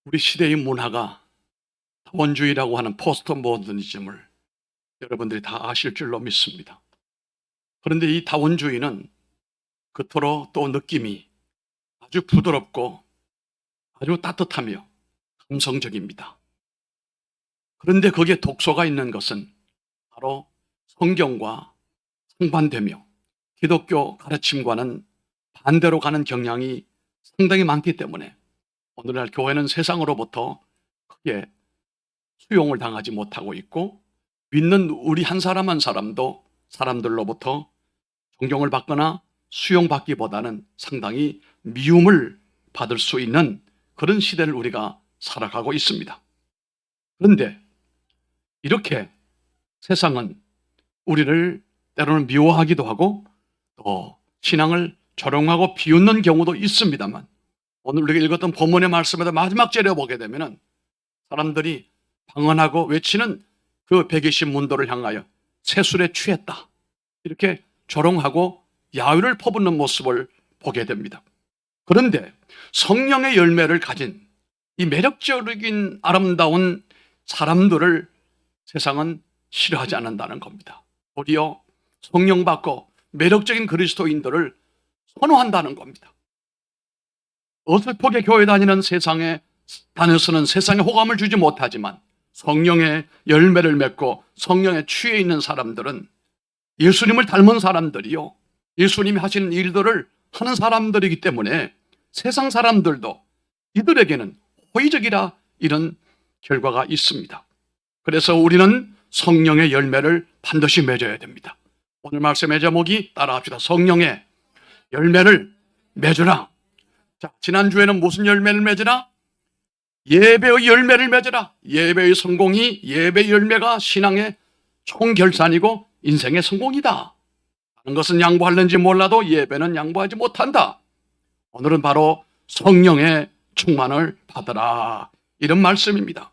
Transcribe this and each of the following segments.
우리 시대의 문화가 다원주의라고 하는 포스트 모더니즘을 여러분들이 다 아실 줄로 믿습니다. 그런데 이 다원주의는 겉으로 또 느낌이 아주 부드럽고 아주 따뜻하며 감성적입니다. 그런데 거기에 독소가 있는 것은 바로 성경과 상반되며 기독교 가르침과는 반대로 가는 경향이 상당히 많기 때문에 오늘날 교회는 세상으로부터 크게 수용을 당하지 못하고 있고, 믿는 우리 한 사람 한 사람도 사람들로부터 존경을 받거나 수용받기보다는 상당히 미움을 받을 수 있는 그런 시대를 우리가 살아가고 있습니다. 그런데 이렇게 세상은 우리를 때로는 미워하기도 하고 또 신앙을 조롱하고 비웃는 경우도 있습니다만, 오늘 우리가 읽었던 본문의 말씀에도 마지막 절에 보게 되면 사람들이 방언하고 외치는 그 120 문도를 향하여 세술에 취했다, 이렇게 조롱하고 야유를 퍼붓는 모습을 보게 됩니다. 그런데 성령의 열매를 가진 이 매력적인 아름다운 사람들을 세상은 싫어하지 않는다는 겁니다. 오히려 성령 받고 매력적인 그리스도인들을 선호한다는 겁니다. 어설프게 교회 다니는 세상에 다녀서는 세상에 호감을 주지 못하지만 성령의 열매를 맺고 성령에 취해 있는 사람들은 예수님을 닮은 사람들이요, 예수님이 하시는 일들을 하는 사람들이기 때문에 세상 사람들도 이들에게는 호의적이라, 이런 결과가 있습니다. 그래서 우리는 성령의 열매를 반드시 맺어야 됩니다. 오늘 말씀의 제목이, 따라합시다. 성령의 열매를 맺으라. 자, 지난주에는 무슨 열매를 맺으라? 예배의 열매를 맺으라. 예배의 성공이, 예배의 열매가 신앙의 총결산이고 인생의 성공이다. 다른 것은 양보하는지 몰라도 예배는 양보하지 못한다. 오늘은 바로 성령의 충만을 받으라, 이런 말씀입니다.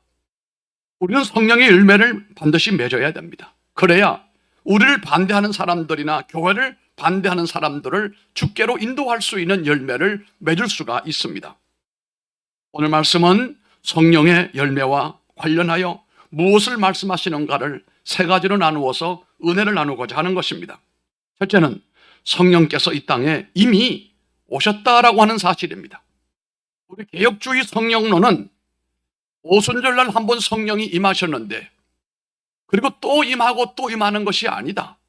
우리는 성령의 열매를 반드시 맺어야 됩니다. 그래야 우리를 반대하는 사람들이나 교회를 반대하는 사람들을 주께로 인도할 수 있는 열매를 맺을 수가 있습니다. 오늘 말씀은 성령의 열매와 관련하여 무엇을 말씀하시는가를 세 가지로 나누어서 은혜를 나누고자 하는 것입니다. 첫째는 성령께서 이 땅에 이미 오셨다라고 하는 사실입니다. 우리 개혁주의 성령론은 오순절날 한번 성령이 임하셨는데, 그리고 또 임하고 또 임하는 것이 아니다.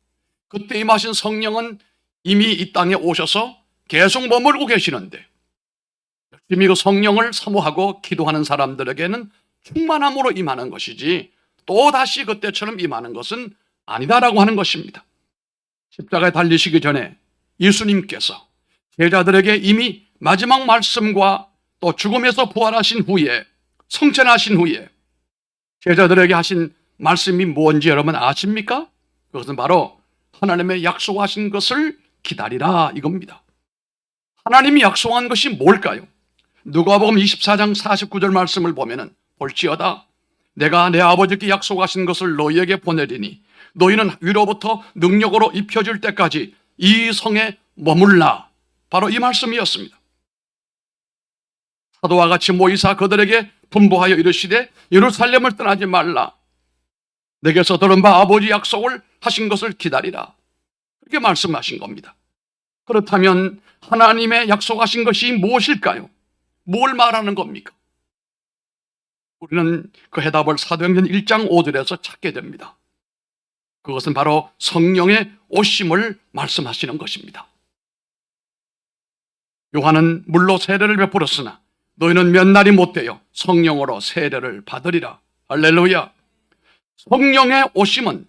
그때 임하신 성령은 이미 이 땅에 오셔서 계속 머물고 계시는데, 열심히 그 성령을 사모하고 기도하는 사람들에게는 충만함으로 임하는 것이지 또 다시 그때처럼 임하는 것은 아니다라고 하는 것입니다. 십자가에 달리시기 전에 예수님께서 제자들에게 이미 마지막 말씀과 또 죽음에서 부활하신 후에, 성천하신 후에 제자들에게 하신 말씀이 뭔지 여러분 아십니까? 그것은 바로 하나님의 약속하신 것을 기다리라, 이겁니다. 하나님이 약속한 것이 뭘까요? 누가복음 24장 49절 말씀을 보면은, 볼지어다 내가 내 아버지께 약속하신 것을 너희에게 보내리니 너희는 위로부터 능력으로 입혀질 때까지 이 성에 머물라. 바로 이 말씀이었습니다. 사도와 같이 모이사 그들에게 분부하여 이르시되 예루살렘을 떠나지 말라. 내게서 들은 바 아버지 약속을 하신 것을 기다리라. 그렇게 말씀하신 겁니다. 그렇다면 하나님의 약속하신 것이 무엇일까요? 뭘 말하는 겁니까? 우리는 그 해답을 사도행전 1장 5절에서 찾게 됩니다. 그것은 바로 성령의 오심을 말씀하시는 것입니다. 요한은 물로 세례를 베풀었으나 너희는 몇 날이 못되어 성령으로 세례를 받으리라. 할렐루야. 성령의 오심은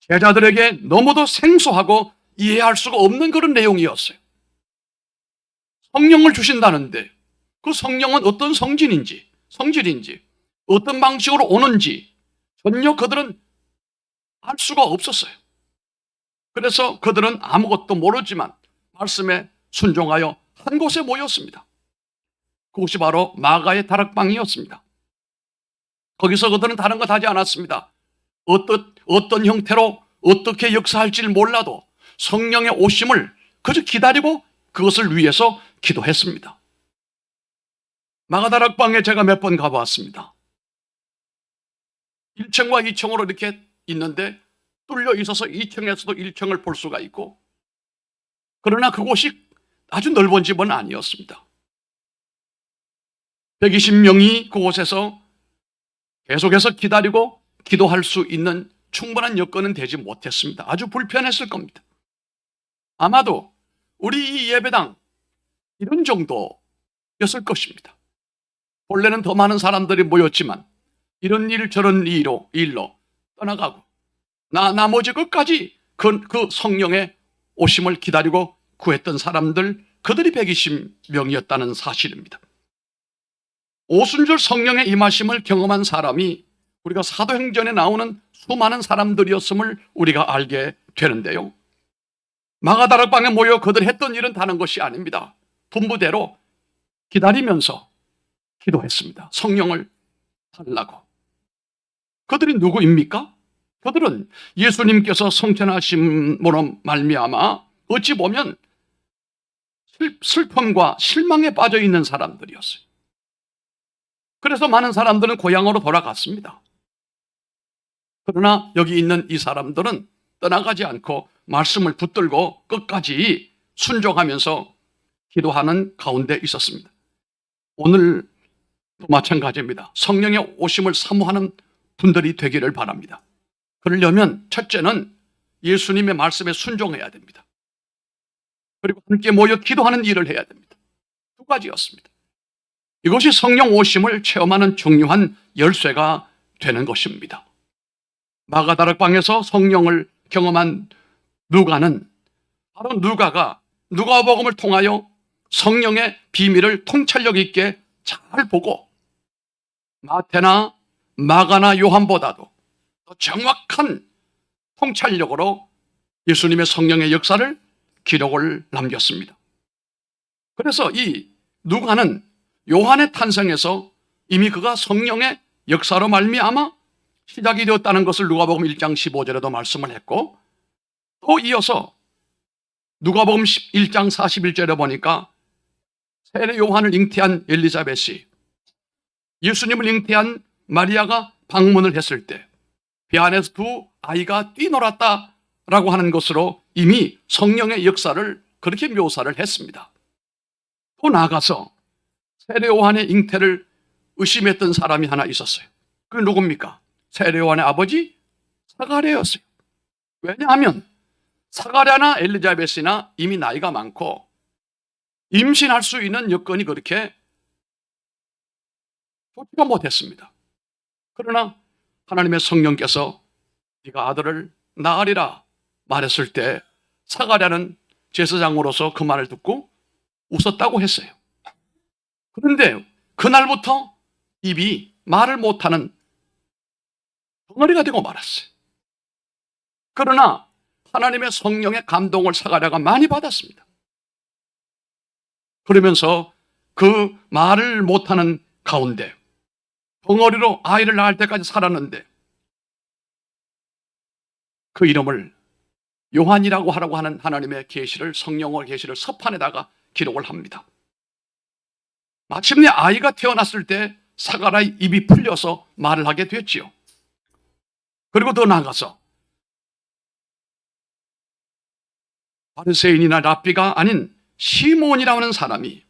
제자들에게 너무도 생소하고 이해할 수가 없는 그런 내용이었어요. 성령을 주신다는데 그 성령은 어떤 성질인지 어떤 방식으로 오는지 전혀 그들은 알 수가 없었어요. 그래서 그들은 아무것도 모르지만 말씀에 순종하여 한 곳에 모였습니다. 그곳이 바로 마가의 다락방이었습니다. 거기서 그들은 다른 것 하지 않았습니다. 어떤 형태로 어떻게 역사할지를 몰라도 성령의 오심을 그저 기다리고 그것을 위해서 기도했습니다. 마가다락방에 제가 몇 번 가보았습니다. 1층과 2층으로 이렇게 있는데 뚫려 있어서 2층에서도 1층을 볼 수가 있고, 그러나 그곳이 아주 넓은 집은 아니었습니다. 120명이 그곳에서 계속해서 기다리고 기도할 수 있는 충분한 여건은 되지 못했습니다. 아주 불편했을 겁니다. 아마도 우리 이 예배당 이런 정도였을 것입니다. 본래는 더 많은 사람들이 모였지만 이런 일 저런 일로 떠나가고 나머지 끝까지 그 성령의 오심을 기다리고 구했던 사람들, 그들이 120명이었다는 사실입니다. 오순절 성령의 임하심을 경험한 사람이 우리가 사도행전에 나오는 수많은 사람들이었음을 우리가 알게 되는데요. 마가다락방에 모여 그들이 했던 일은 다른 것이 아닙니다. 분부대로 기다리면서 기도했습니다. 성령을 달라고. 그들이 누구입니까? 그들은 예수님께서 성천하심으로 말미암아 어찌 보면 슬픔과 실망에 빠져 있는 사람들이었어요. 그래서 많은 사람들은 고향으로 돌아갔습니다. 그러나 여기 있는 이 사람들은 떠나가지 않고 말씀을 붙들고 끝까지 순종하면서 기도하는 가운데 있었습니다. 오늘도 마찬가지입니다. 성령의 오심을 사모하는 분들이 되기를 바랍니다. 그러려면 첫째는 예수님의 말씀에 순종해야 됩니다. 그리고 함께 모여 기도하는 일을 해야 됩니다. 두 가지였습니다. 이것이 성령 오심을 체험하는 중요한 열쇠가 되는 것입니다. 마가다락방에서 성령을 경험한 누가는 바로 누가복음을 통하여 성령의 비밀을 통찰력 있게 잘 보고 마태나 마가나 요한보다도 더 정확한 통찰력으로 예수님의 성령의 역사를 기록을 남겼습니다. 그래서 이 누가는 요한의 탄생에서 이미 그가 성령의 역사로 말미암아 시작이 되었다는 것을 누가복음 1장 15절에도 말씀을 했고, 또 이어서 누가복음 1장 41절에 보니까 세례 요한을 잉태한 엘리자벳이 예수님을 잉태한 마리아가 방문을 했을 때 배 안에서 두 아이가 뛰놀았다라고 하는 것으로 이미 성령의 역사를 그렇게 묘사를 했습니다. 또 나아가서 세례 요한의 잉태를 의심했던 사람이 하나 있었어요. 그게 누굽니까? 세례 요한의 아버지 사가랴였어요. 왜냐하면 사가랴나 엘리자벳이나 이미 나이가 많고 임신할 수 있는 여건이 그렇게 좋지가 못했습니다. 그러나 하나님의 성령께서 네가 아들을 낳으리라 말했을 때 사가랴는 제사장으로서 그 말을 듣고 웃었다고 했어요. 그런데 그날부터 입이 말을 못하는 벙어리가 되고 말았어요. 그러나 하나님의 성령의 감동을 사가랴가 많이 받았습니다. 그러면서 그 말을 못하는 가운데 벙어리로 아이를 낳을 때까지 살았는데 그 이름을 요한이라고 하라고 하는 하나님의 계시를, 성령의 계시를 서판에다가 기록을 합니다. 마침내 아이가 태어났을 때 사가랴의 입이 풀려서 말을 하게 됐지요. 그리고 더 나아가서 바리새인이나 랍비가 아닌 시몬이라고 하는 사람이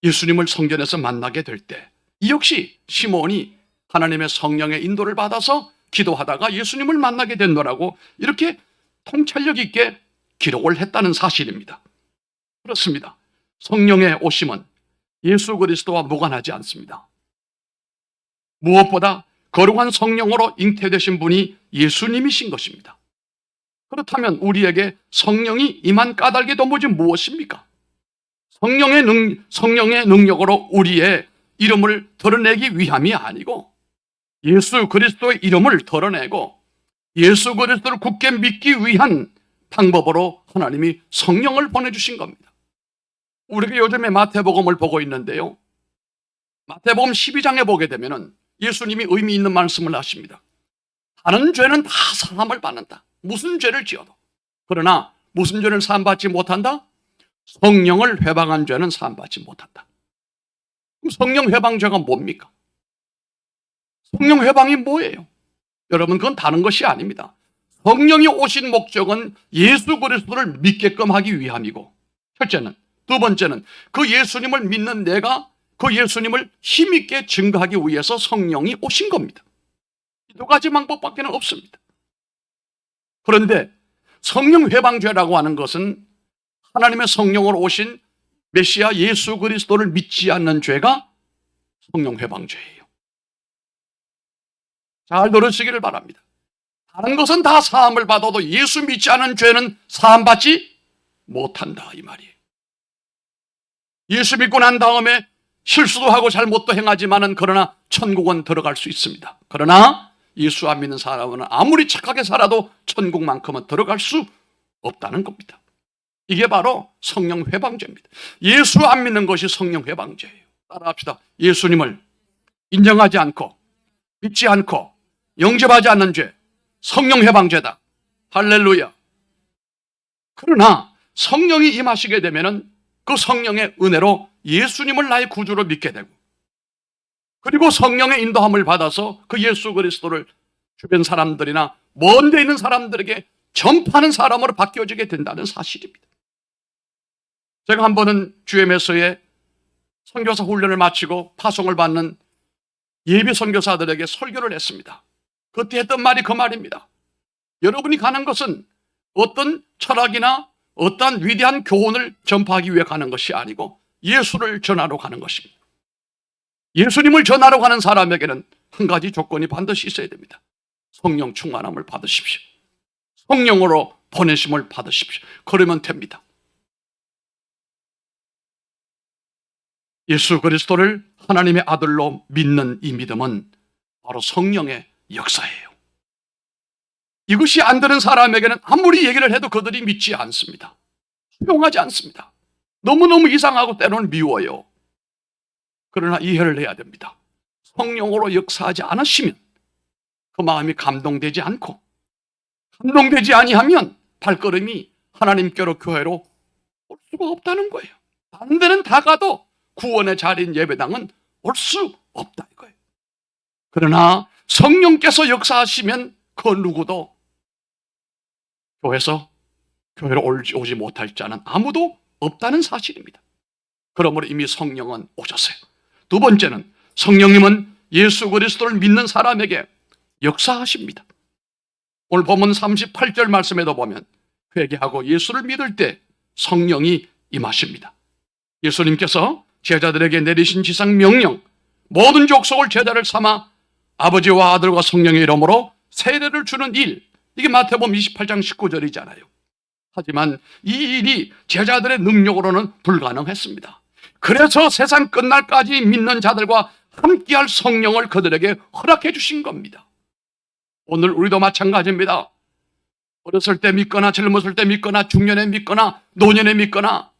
예수님을 성전에서 만나게 될 때 이 역시 시몬이 하나님의 성령의 인도를 받아서 기도하다가 예수님을 만나게 된 거라고 이렇게 통찰력 있게 기록을 했다는 사실입니다. 그렇습니다. 성령의 오심은 예수 그리스도와 무관하지 않습니다. 무엇보다 거룩한 성령으로 잉태되신 분이 예수님이신 것입니다. 그렇다면 우리에게 성령이 임한 까닭이 도무지 무엇입니까? 성령의 능력으로 우리의 이름을 드러내기 위함이 아니고 예수 그리스도의 이름을 드러내고 예수 그리스도를 굳게 믿기 위한 방법으로 하나님이 성령을 보내주신 겁니다. 우리가 요즘에 마태복음을 보고 있는데요. 마태복음 12장에 보게 되면 예수님이 의미 있는 말씀을 하십니다. 다른 죄는 다 사함을 받는다. 무슨 죄를 지어도. 그러나 무슨 죄를 사함받지 못한다? 성령을 회방한 죄는 사함받지 못한다. 그럼 성령 회방죄가 뭡니까? 성령 회방이 뭐예요? 여러분, 그건 다른 것이 아닙니다. 성령이 오신 목적은 예수 그리스도를 믿게끔 하기 위함이고, 첫째는, 두 번째는 그 예수님을 믿는 내가 그 예수님을 힘있게 증거하기 위해서 성령이 오신 겁니다. 이 두 가지 방법밖에 없습니다. 그런데 성령 회방죄라고 하는 것은 하나님의 성령으로 오신 메시아 예수 그리스도를 믿지 않는 죄가 성령 회방죄예요. 잘 들으시기를 바랍니다. 다른 것은 다 사함을 받아도 예수 믿지 않은 죄는 사함받지 못한다, 이 말이에요. 예수 믿고 난 다음에 실수도 하고 잘못도 행하지만은 그러나 천국은 들어갈 수 있습니다. 그러나 예수 안 믿는 사람은 아무리 착하게 살아도 천국만큼은 들어갈 수 없다는 겁니다. 이게 바로 성령 회방죄입니다. 예수 안 믿는 것이 성령 회방죄예요. 따라합시다. 예수님을 인정하지 않고 믿지 않고 영접하지 않는 죄, 성령 회방죄다. 할렐루야. 그러나 성령이 임하시게 되면은 그 성령의 은혜로 예수님을 나의 구주로 믿게 되고, 그리고 성령의 인도함을 받아서 그 예수 그리스도를 주변 사람들이나 먼 데 있는 사람들에게 전파하는 사람으로 바뀌어지게 된다는 사실입니다. 제가 한 번은 GMS에 선교사 훈련을 마치고 파송을 받는 예비 선교사들에게 설교를 했습니다. 그때 했던 말이 그 말입니다. 여러분이 가는 것은 어떤 철학이나 어떤 위대한 교훈을 전파하기 위해 가는 것이 아니고 예수를 전하러 가는 것입니다. 예수님을 전하러 가는 사람에게는 한 가지 조건이 반드시 있어야 됩니다. 성령 충만함을 받으십시오. 성령으로 보내심을 받으십시오. 그러면 됩니다. 예수 그리스도를 하나님의 아들로 믿는 이 믿음은 바로 성령의 역사예요. 이것이 안 되는 사람에게는 아무리 얘기를 해도 그들이 믿지 않습니다. 수용하지 않습니다. 너무너무 이상하고 때로는 미워요. 그러나 이해를 해야 됩니다. 성령으로 역사하지 않으시면 그 마음이 감동되지 않고, 감동되지 아니하면 발걸음이 하나님께로 교회로 올 수가 없다는 거예요. 다른 데는 다 가도 구원의 자리인 예배당은 올 수 없다 이거예요. 그러나 성령께서 역사하시면 그 누구도 교회로 오지 못할 자는 아무도 없다는 사실입니다. 그러므로 이미 성령은 오셨어요. 두 번째는 성령님은 예수 그리스도를 믿는 사람에게 역사하십니다. 오늘 본문 38절 말씀에도 보면 회개하고 예수를 믿을 때 성령이 임하십니다. 예수님께서 제자들에게 내리신 지상 명령, 모든 족속을 제자를 삼아 아버지와 아들과 성령의 이름으로 세례를 주는 일, 이게 마태복음 28장 19절이잖아요. 하지만 이 일이 제자들의 능력으로는 불가능했습니다. 그래서 세상 끝날까지 믿는 자들과 함께할 성령을 그들에게 허락해 주신 겁니다. 오늘 우리도 마찬가지입니다. 어렸을 때 믿거나 젊었을 때 믿거나 중년에 믿거나 노년에 믿거나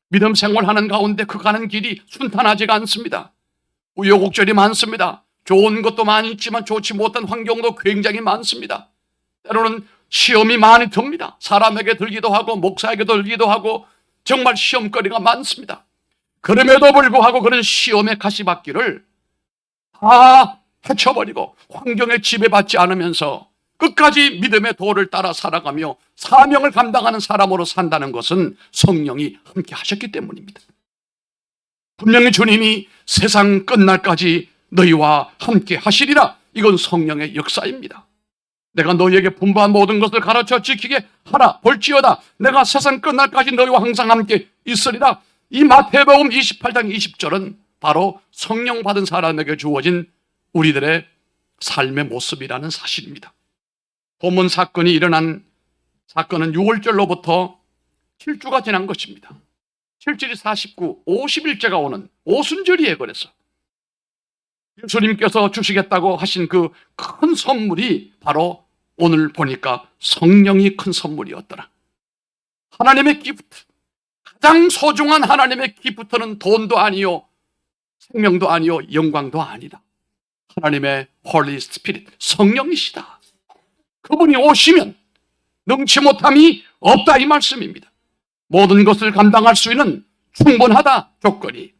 믿음 생활하는 가운데 그 가는 길이 순탄하지가 않습니다. 우여곡절이 많습니다. 좋은 것도 많이 있지만 좋지 못한 환경도 굉장히 많습니다. 때로는 시험이 많이 듭니다. 사람에게 들기도 하고 목사에게 들기도 하고 정말 시험거리가 많습니다. 그럼에도 불구하고 그런 시험의 가시밭길을 다 헤쳐버리고 환경에 지배받지 않으면서 끝까지 믿음의 도를 따라 살아가며 사명을 감당하는 사람으로 산다는 것은 성령이 함께 하셨기 때문입니다. 분명히 주님이 세상 끝날까지 너희와 함께 하시리라. 이건 성령의 역사입니다. 내가 너희에게 분부한 모든 것을 가르쳐 지키게 하라. 볼지어다 내가 세상 끝날까지 너희와 항상 함께 있으리라. 이 마태복음 28장 20절은 바로 성령 받은 사람에게 주어진 우리들의 삶의 모습이라는 사실입니다. 본문 사건이 일어난 사건은 6월절로부터 7주가 지난 것입니다. 7절이 49, 50일째가 오는 오순절이에요. 그래서 예수님께서 주시겠다고 하신 그 큰 선물이 바로 오늘 보니까 성령이 큰 선물이었더라. 하나님의 기프트, 가장 소중한 하나님의 기프트는 돈도 아니요 생명도 아니요 영광도 아니다. 하나님의 홀리 스피릿, 성령이시다. 그분이 오시면 능치 못함이 없다 이 말씀입니다. 모든 것을 감당할 수 있는 충분하다 조건이.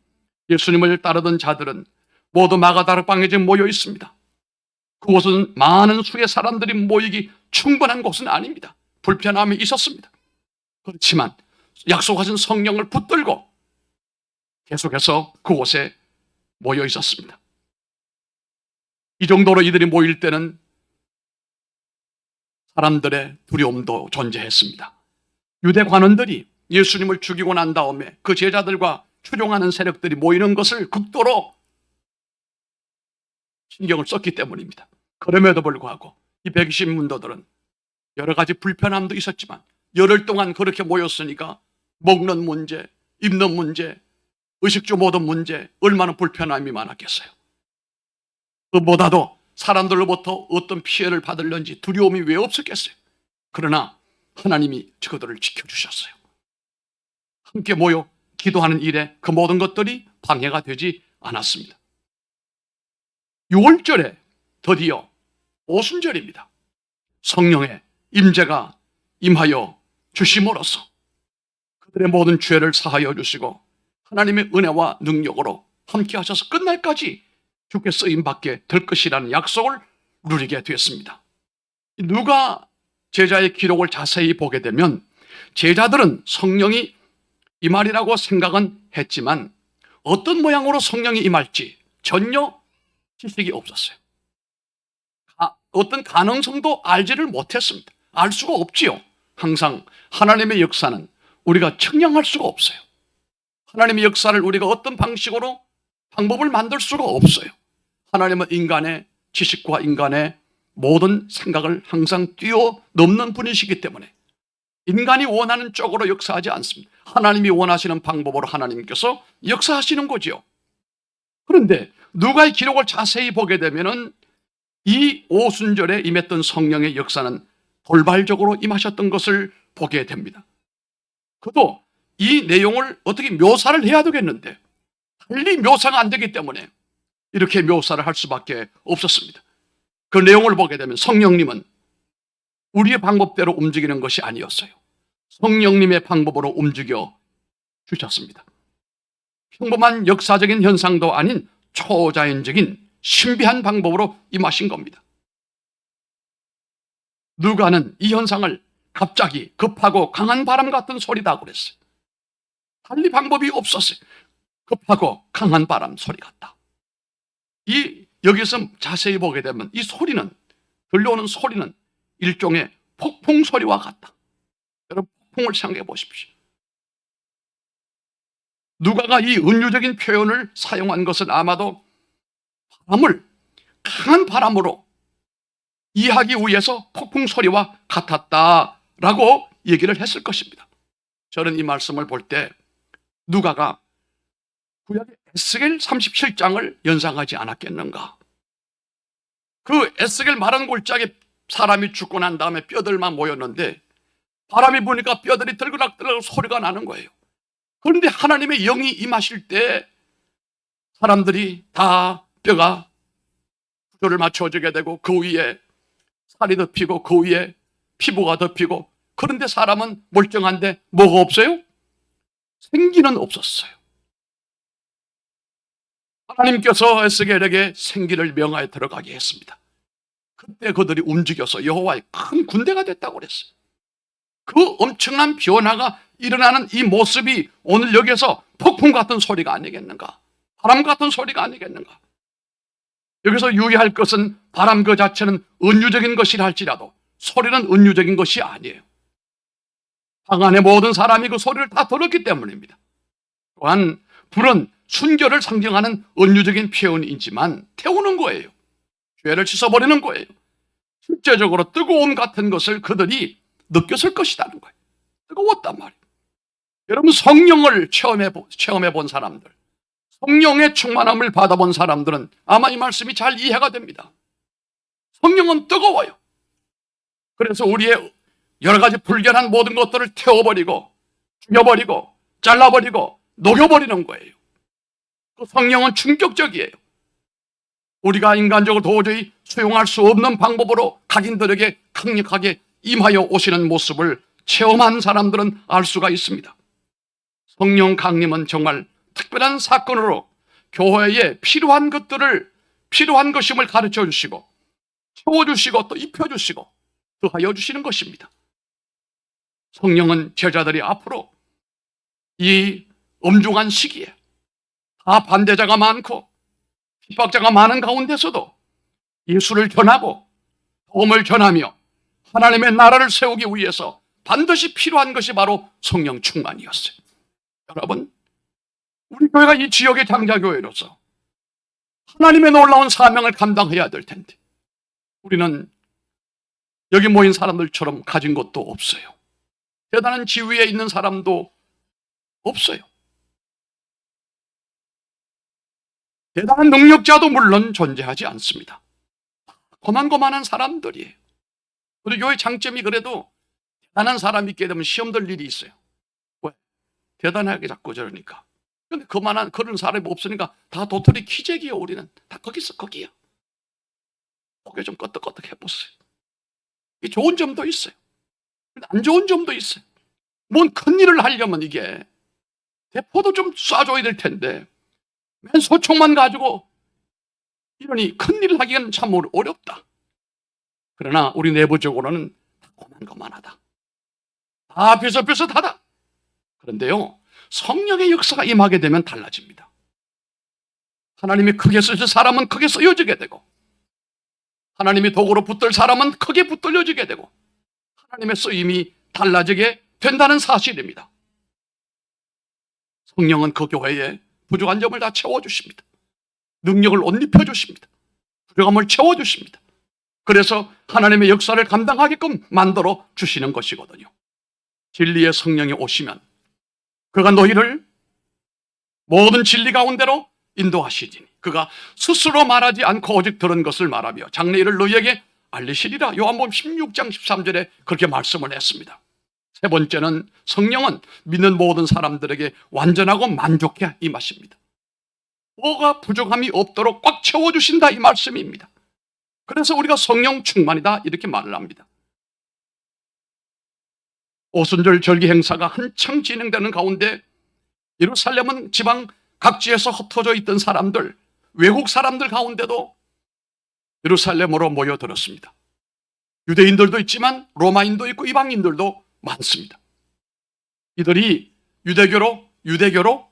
예수님을 따르던 자들은 모두 마가다락방에 지금 모여 있습니다. 그곳은 많은 수의 사람들이 모이기 충분한 곳은 아닙니다. 불편함이 있었습니다. 그렇지만 약속하신 성령을 붙들고 계속해서 그곳에 모여 있었습니다. 이 정도로 이들이 모일 때는 사람들의 두려움도 존재했습니다. 유대 관원들이 예수님을 죽이고 난 다음에 그 제자들과 추종하는 세력들이 모이는 것을 극도로 신경을 썼기 때문입니다. 그럼에도 불구하고 이 120문도들은 여러 가지 불편함도 있었지만 열흘 동안 그렇게 모였으니까 먹는 문제, 입는 문제, 의식주 모든 문제, 얼마나 불편함이 많았겠어요. 그보다도 사람들로부터 어떤 피해를 받을는지 두려움이 왜 없었겠어요. 그러나 하나님이 그들을 지켜주셨어요. 함께 모여 기도하는 일에 그 모든 것들이 방해가 되지 않았습니다. 6월절에 드디어 오순절입니다. 성령의 임재가 임하여 주심으로써 그들의 모든 죄를 사하여 주시고 하나님의 은혜와 능력으로 함께 하셔서 끝날까지 주께 쓰임받게 될 것이라는 약속을 누리게 되었습니다. 누가 제자의 기록을 자세히 보게 되면 제자들은 성령이 임하리라고 생각은 했지만 어떤 모양으로 성령이 임할지 전혀 지식이 없었어요. 어떤 가능성도 알지를 못했습니다. 알 수가 없지요. 항상 하나님의 역사는 우리가 측량할 수가 없어요. 하나님의 역사를 우리가 어떤 방식으로 방법을 만들 수가 없어요. 하나님은 인간의 지식과 인간의 모든 생각을 항상 뛰어넘는 분이시기 때문에 인간이 원하는 쪽으로 역사하지 않습니다. 하나님이 원하시는 방법으로 하나님께서 역사하시는 거죠. 그런데 누가의 기록을 자세히 보게 되면은 이 오순절에 임했던 성령의 역사는 돌발적으로 임하셨던 것을 보게 됩니다. 그도 이 내용을 어떻게 묘사를 해야 되겠는데 달리 묘사가 안 되기 때문에 이렇게 묘사를 할 수밖에 없었습니다. 그 내용을 보게 되면 성령님은 우리의 방법대로 움직이는 것이 아니었어요. 성령님의 방법으로 움직여 주셨습니다. 평범한 역사적인 현상도 아닌 초자연적인 신비한 방법으로 임하신 겁니다. 누가는 이 현상을 갑자기 급하고 강한 바람 같은 소리다 그랬어요. 달리 방법이 없었어요. 급하고 강한 바람 소리 같다. 여기서 자세히 보게 되면 이 소리는, 들려오는 소리는 일종의 폭풍 소리와 같다. 여러분, 폭풍을 생각해 보십시오. 누가가 이 은유적인 표현을 사용한 것은 아마도 바람을 강한 바람으로 이해하기 위해서 폭풍 소리와 같았다라고 얘기를 했을 것입니다. 저는 이 말씀을 볼 때 누가가 구약의 에스겔 37장을 연상하지 않았겠는가. 그 에스겔 마른 골짜기에 사람이 죽고 난 다음에 뼈들만 모였는데 바람이 부니까 뼈들이 들그락들그락 소리가 나는 거예요. 그런데 하나님의 영이 임하실 때 사람들이 다 뼈가 구조를 맞춰지게 되고 그 위에 살이 덮이고 그 위에 피부가 덮이고, 그런데 사람은 멀쩡한데 뭐가 없어요? 생기는 없었어요. 하나님께서 에스겔에게 생기를 명하여 들어가게 했습니다. 그때 그들이 움직여서 여호와의 큰 군대가 됐다고 그랬어요. 그 엄청난 변화가 일어나는 이 모습이 오늘 여기서 폭풍 같은 소리가 아니겠는가? 바람 같은 소리가 아니겠는가? 여기서 유의할 것은 바람 그 자체는 은유적인 것이라 할지라도 소리는 은유적인 것이 아니에요. 방 안의 모든 사람이 그 소리를 다 들었기 때문입니다. 또한 불은 순결을 상징하는 은유적인 표현이지만 태우는 거예요. 죄를 씻어버리는 거예요. 실제적으로 뜨거움 같은 것을 그들이 느꼈을 것이라는 거예요. 뜨거웠단 말이에요. 여러분, 성령을 체험해 본 사람들, 성령의 충만함을 받아본 사람들은 아마 이 말씀이 잘 이해가 됩니다. 성령은 뜨거워요. 그래서 우리의 여러 가지 불결한 모든 것들을 태워버리고 죽여버리고 잘라버리고 녹여버리는 거예요. 그 성령은 충격적이에요. 우리가 인간적으로 도저히 수용할 수 없는 방법으로 각인들에게 강력하게 임하여 오시는 모습을 체험한 사람들은 알 수가 있습니다. 성령 강림은 정말 특별한 사건으로 교회에 필요한 것들을 필요한 것임을 가르쳐 주시고 채워주시고 또 입혀주시고 더하여 주시는 것입니다. 성령은 제자들이 앞으로 이 엄중한 시기에 다 반대자가 많고 핍박자가 많은 가운데서도 예수를 전하고 복음을 전하며 하나님의 나라를 세우기 위해서 반드시 필요한 것이 바로 성령 충만이었어요. 여러분, 우리 교회가 이 지역의 장자교회로서 하나님의 놀라운 사명을 감당해야 될 텐데 우리는 여기 모인 사람들처럼 가진 것도 없어요. 대단한 지위에 있는 사람도 없어요. 대단한 능력자도 물론 존재하지 않습니다. 고만고만한 사람들이에요. 우리 교회 장점이 그래도 대단한 사람이 있게 되면 시험 들 일이 있어요. 왜? 대단하게 자꾸 저러니까. 근데 그런 사람이 없으니까 다 도토리 키재기요. 우리는 다 거기야. 고개 좀 끄덕끄덕 해보세요. 이 좋은 점도 있어요. 안 좋은 점도 있어요. 뭔 큰일을 하려면 이게 대포도 좀 쏴줘야 될 텐데 맨 소총만 가지고 이러니 큰일을 하기는 참 어렵다. 그러나 우리 내부적으로는 고만고만하다. 다 벼슬벼슬하다. 그런데요, 성령의 역사가 임하게 되면 달라집니다. 하나님이 크게 쓰실 사람은 크게 쓰여지게 되고 하나님이 도구로 붙들 사람은 크게 붙들려지게 되고 하나님의 쓰임이 달라지게 된다는 사실입니다. 성령은 그 교회에 부족한 점을 다 채워주십니다. 능력을 옷 입혀주십니다. 부족함을 채워주십니다. 그래서 하나님의 역사를 감당하게끔 만들어 주시는 것이거든요. 진리의 성령이 오시면 그가 너희를 모든 진리 가운데로 인도하시리니 그가 스스로 말하지 않고 오직 들은 것을 말하며 장래 일을 너희에게 알리시리라. 요한복음 16장 13절에 그렇게 말씀을 했습니다. 세 번째는 성령은 믿는 모든 사람들에게 완전하고 만족해 임하십니다. 뭐가 부족함이 없도록 꽉 채워주신다 이 말씀입니다. 그래서 우리가 성령 충만이다 이렇게 말을 합니다. 오순절 절기 행사가 한창 진행되는 가운데 예루살렘은 지방 각지에서 흩어져 있던 사람들, 외국 사람들 가운데도 예루살렘으로 모여들었습니다. 유대인들도 있지만 로마인도 있고 이방인들도 많습니다. 이들이 유대교로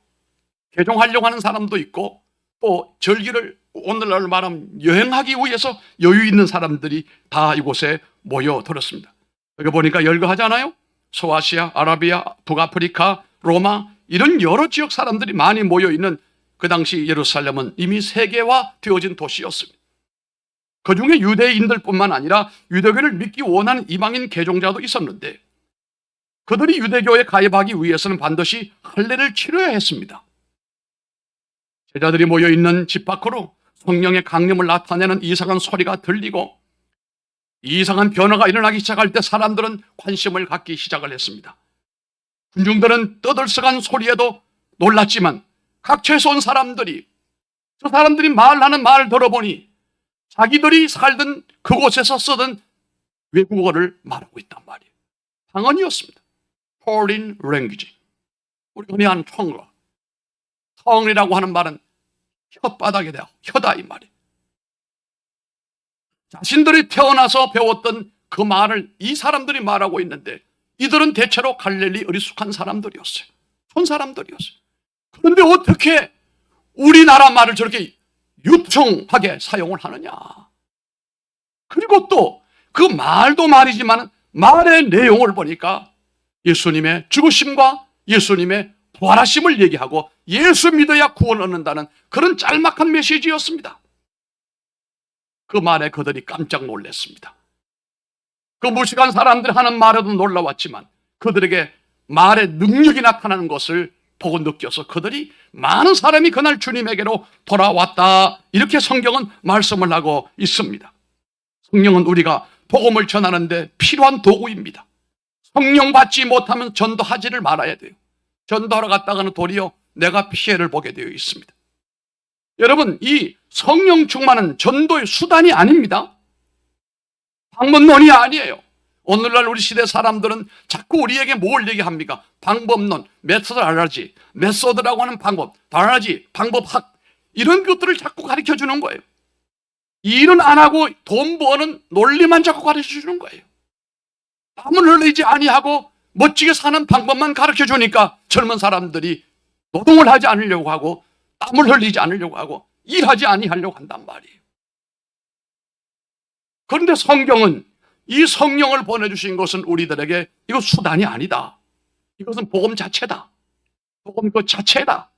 개종하려고 하는 사람도 있고 또 절기를 오늘날 말하면 여행하기 위해서 여유 있는 사람들이 다 이곳에 모여들었습니다. 여기 보니까 열거하잖아요. 소아시아, 아라비아, 북아프리카, 로마 이런 여러 지역 사람들이 많이 모여있는 그 당시 예루살렘은 이미 세계화 되어진 도시였습니다. 그 중에 유대인들뿐만 아니라 유대교를 믿기 원하는 이방인 개종자도 있었는데 그들이 유대교에 가입하기 위해서는 반드시 할례를 치러야 했습니다. 제자들이 모여있는 집 밖으로 성령의 강림을 나타내는 이상한 소리가 들리고 이상한 변화가 일어나기 시작할 때 사람들은 관심을 갖기 시작을 했습니다. 군중들은 떠들썩한 소리에도 놀랐지만 각처에서 온 사람들이 저 사람들이 말하는 말을 들어보니 자기들이 살던 그곳에서 쓰던 외국어를 말하고 있단 말이에요. 방언이었습니다. Foreign language. 우리 흔히 하는 tongue이라고 하는 말은 혓바닥에 대하고 혀다 이 말이에요. 자신들이 태어나서 배웠던 그 말을 이 사람들이 말하고 있는데 이들은 대체로 갈릴리 어리숙한 사람들이었어요. 촌 사람들이었어요. 그런데 어떻게 우리나라 말을 저렇게 유창하게 사용을 하느냐. 그리고 또 그 말도 말이지만 말의 내용을 보니까 예수님의 죽으심과 예수님의 부활하심을 얘기하고 예수 믿어야 구원 얻는다는 그런 짤막한 메시지였습니다. 그 말에 그들이 깜짝 놀랐습니다. 그 무식한 사람들이 하는 말에도 놀라웠지만 그들에게 말의 능력이 나타나는 것을 보고 느껴서 그들이 많은 사람이 그날 주님에게로 돌아왔다. 이렇게 성경은 말씀을 하고 있습니다. 성령은 우리가 복음을 전하는데 필요한 도구입니다. 성령 받지 못하면 전도하지를 말아야 돼요. 전도하러 갔다가는 도리어 내가 피해를 보게 되어 있습니다. 여러분, 이 성령 충만은 전도의 수단이 아닙니다. 방법론이 아니에요. 오늘날 우리 시대 사람들은 자꾸 우리에게 뭘 얘기합니까? 방법론, 메소드라고 하는 방법, 방법학, 이런 것들을 자꾸 가르쳐 주는 거예요. 일은 안 하고 돈 버는 논리만 자꾸 가르쳐 주는 거예요. 땀을 흘리지 아니하고 멋지게 사는 방법만 가르쳐 주니까 젊은 사람들이 노동을 하지 않으려고 하고 땀을 흘리지 않으려고 하고 일하지 아니하려고 한단 말이에요. 그런데 성경은 이 성령을 보내주신 것은 우리들에게 이거 수단이 아니다. 이것은 복음 자체다. 복음 그 자체다.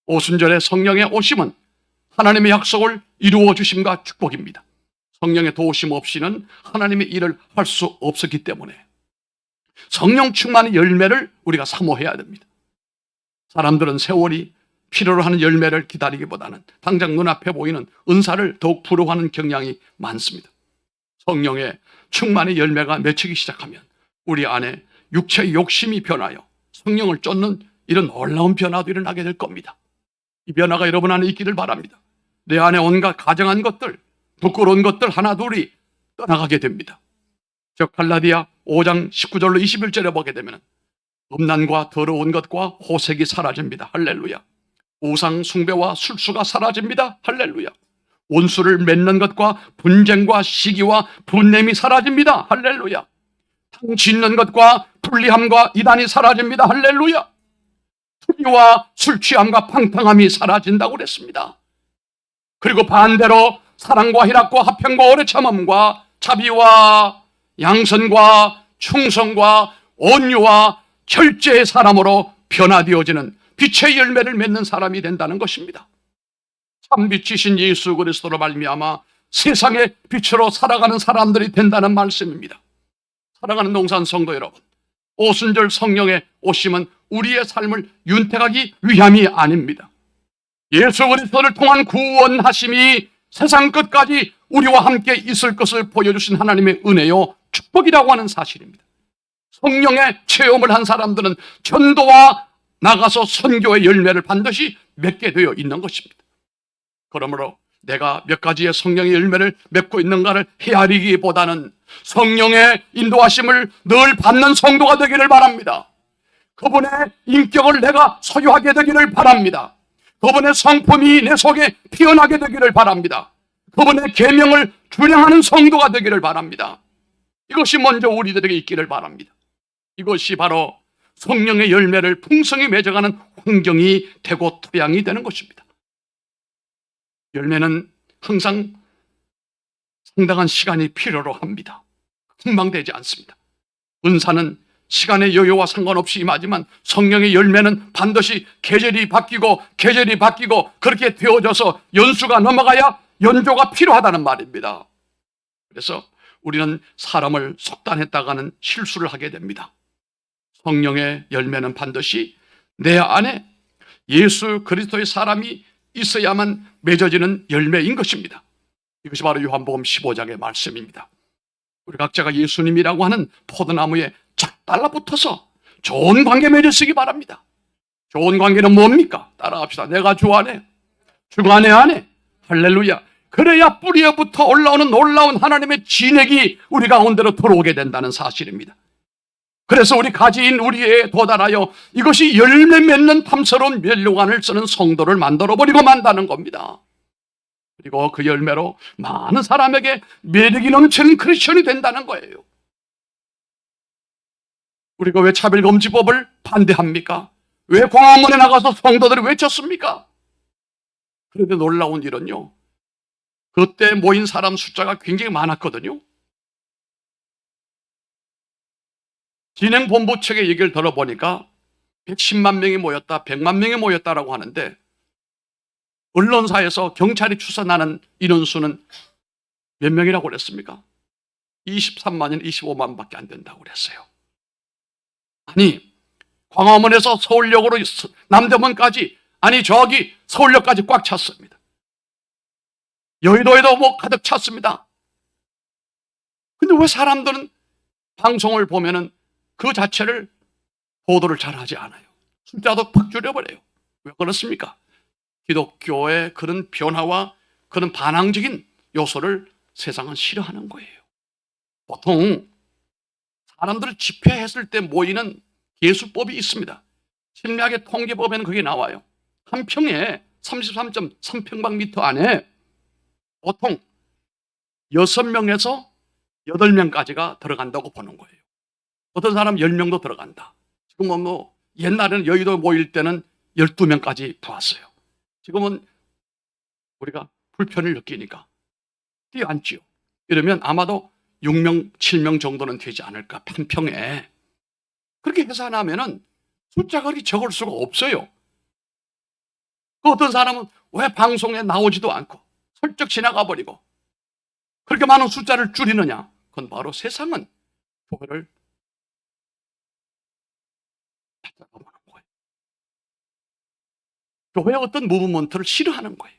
오순절에 성령의 오심은 하나님의 약속을 이루어 주심과 축복입니다. 성령의 도우심 없이는 하나님의 일을 할 수 없었기 때문에 성령 충만의 열매를 우리가 사모해야 됩니다. 사람들은 세월이 필요로 하는 열매를 기다리기보다는 당장 눈앞에 보이는 은사를 더욱 부러워하는 경향이 많습니다. 성령의 충만의 열매가 맺히기 시작하면 우리 안에 육체의 욕심이 변하여 성령을 쫓는 이런 놀라운 변화도 일어나게 될 겁니다. 이 변화가 여러분 안에 있기를 바랍니다. 내 안에 온갖 가정한 것들, 부끄러운 것들 하나둘이 떠나가게 됩니다. 저 갈라디아 5장 19절로 21절에 보게 되면 음란과 더러운 것과 호색이 사라집니다. 할렐루야. 우상 숭배와 술수가 사라집니다. 할렐루야. 원수를 맺는 것과 분쟁과 시기와 분냄이 사라집니다. 할렐루야. 탕 짓는 것과 불리함과 이단이 사라집니다. 할렐루야. 투기와 술 취함과 팡팡함이 사라진다고 그랬습니다. 그리고 반대로 사랑과 희락과 화평과 오래 참음과 자비와 양선과 충성과 온유와 절제의 사람으로 변화되어지는 빛의 열매를 맺는 사람이 된다는 것입니다. 참 빛이신 예수 그리스도로 말미암아 세상의 빛으로 살아가는 사람들이 된다는 말씀입니다. 사랑하는 농산 성도 여러분, 오순절 성령의 오심은 우리의 삶을 윤택하기 위함이 아닙니다. 예수 그리스도를 통한 구원하심이 세상 끝까지 우리와 함께 있을 것을 보여주신 하나님의 은혜요 축복이라고 하는 사실입니다. 성령의 체험을 한 사람들은 전도와 나가서 선교의 열매를 반드시 맺게 되어 있는 것입니다. 그러므로 내가 몇 가지의 성령의 열매를 맺고 있는가를 헤아리기보다는 성령의 인도하심을 늘 받는 성도가 되기를 바랍니다. 그분의 인격을 내가 소유하게 되기를 바랍니다. 그분의 성품이 내 속에 피어나게 되기를 바랍니다. 그분의 계명을 준행하는 성도가 되기를 바랍니다. 이것이 먼저 우리들에게 있기를 바랍니다. 이것이 바로 성령의 열매를 풍성히 맺어가는 환경이 되고 토양이 되는 것입니다. 열매는 항상 상당한 시간이 필요로 합니다. 금방 되지 않습니다. 은사는 시간의 여유와 상관없이 임하지만 성령의 열매는 반드시 계절이 바뀌고 그렇게 되어져서 연수가 넘어가야 연조가 필요하다는 말입니다. 그래서 우리는 사람을 속단했다가는 실수를 하게 됩니다. 성령의 열매는 반드시 내 안에 예수 그리스도의 사람이 있어야만 맺어지는 열매인 것입니다. 이것이 바로 요한복음 15장의 말씀입니다. 우리 각자가 예수님이라고 하는 포도나무에 착 달라붙어서 좋은 관계 맺으시기 바랍니다. 좋은 관계는 뭡니까? 따라갑시다. 내가 주 안에, 주가 내 안에. 할렐루야. 그래야 뿌리에부터 올라오는 놀라운 하나님의 진액이 우리 가운데로 들어오게 된다는 사실입니다. 그래서 우리 가지인 우리에 도달하여 이것이 열매 맺는 탐스러운 멸류관을 쓰는 성도를 만들어버리고 만다는 겁니다. 그리고 그 열매로 많은 사람에게 매력이 넘치는 크리스천이 된다는 거예요. 우리가 왜 차별금지법을 반대합니까? 왜 광화문에 나가서 성도들이 외쳤습니까? 그런데 놀라운 일은요, 그때 모인 사람 숫자가 굉장히 많았거든요. 진행본부 측의 얘기를 들어보니까 110만 명이 모였다, 100만 명이 모였다라고 하는데 언론사에서 경찰이 추산하는 인원수는 몇 명이라고 그랬습니까? 23만인 25만밖에 안 된다고 그랬어요. 아니, 광화문에서 서울역으로 남대문까지, 아니 저기 서울역까지 꽉 찼습니다. 여의도에도 뭐 가득 찼습니다. 근데 왜 사람들은 방송을 보면은 그 자체를 보도를 잘 하지 않아요? 숫자도 팍 줄여버려요. 왜 그렇습니까? 기독교의 그런 변화와 그런 반항적인 요소를 세상은 싫어하는 거예요. 보통 사람들을 집회했을 때 모이는 예수법이 있습니다. 심리학의 통계법에는 그게 나와요. 한 평에 33.3평방미터 안에 보통 6명에서 8명까지가 들어간다고 보는 거예요. 어떤 사람 10명도 들어간다. 지금은 뭐 옛날에는 여의도 모일 때는 12명까지 보았어요. 지금은 우리가 불편을 느끼니까 뛰어앉지요. 이러면 아마도 6명, 7명 정도는 되지 않을까, 한 평에. 그렇게 계산하면은 숫자가 그렇게 적을 수가 없어요. 그 어떤 사람은 왜 방송에 나오지도 않고 슬쩍 지나가 버리고 그렇게 많은 숫자를 줄이느냐? 그건 바로 세상은 교회를 찾아보는 거예요. 교회의 어떤 무브먼트를 싫어하는 거예요.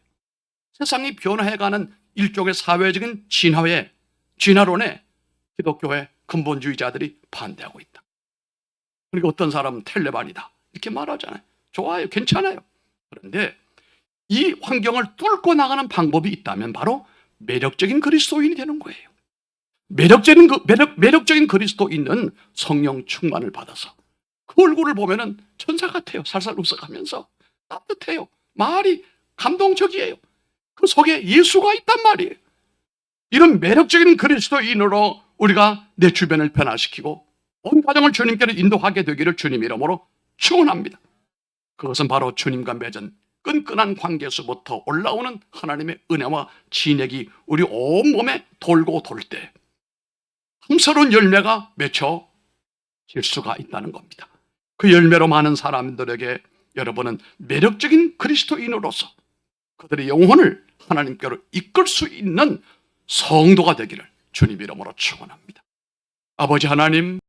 세상이 변화해가는 일종의 사회적인 진화론에 기독교회 근본주의자들이 반대하고 있다. 그러니까 어떤 사람은 텔레반이다 이렇게 말하잖아요. 좋아요, 괜찮아요. 그런데 이 환경을 뚫고 나가는 방법이 있다면 바로 매력적인 그리스도인이 되는 거예요. 매력적인 그리스도인은 성령 충만을 받아서 그 얼굴을 보면은 천사 같아요. 살살 웃어가면서 따뜻해요. 말이 감동적이에요. 그 속에 예수가 있단 말이에요. 이런 매력적인 그리스도인으로 우리가 내 주변을 변화시키고 온 가정을 주님께로 인도하게 되기를 주님 이름으로 축원합니다. 그것은 바로 주님과 맺은 끈끈한 관계에서부터 올라오는 하나님의 은혜와 진액이 우리 온몸에 돌고 돌 때 탐스러운 열매가 맺혀질 수가 있다는 겁니다. 그 열매로 많은 사람들에게 여러분은 매력적인 그리스도인으로서 그들의 영혼을 하나님께로 이끌 수 있는 성도가 되기를 주님 이름으로 축원합니다. 아버지 하나님,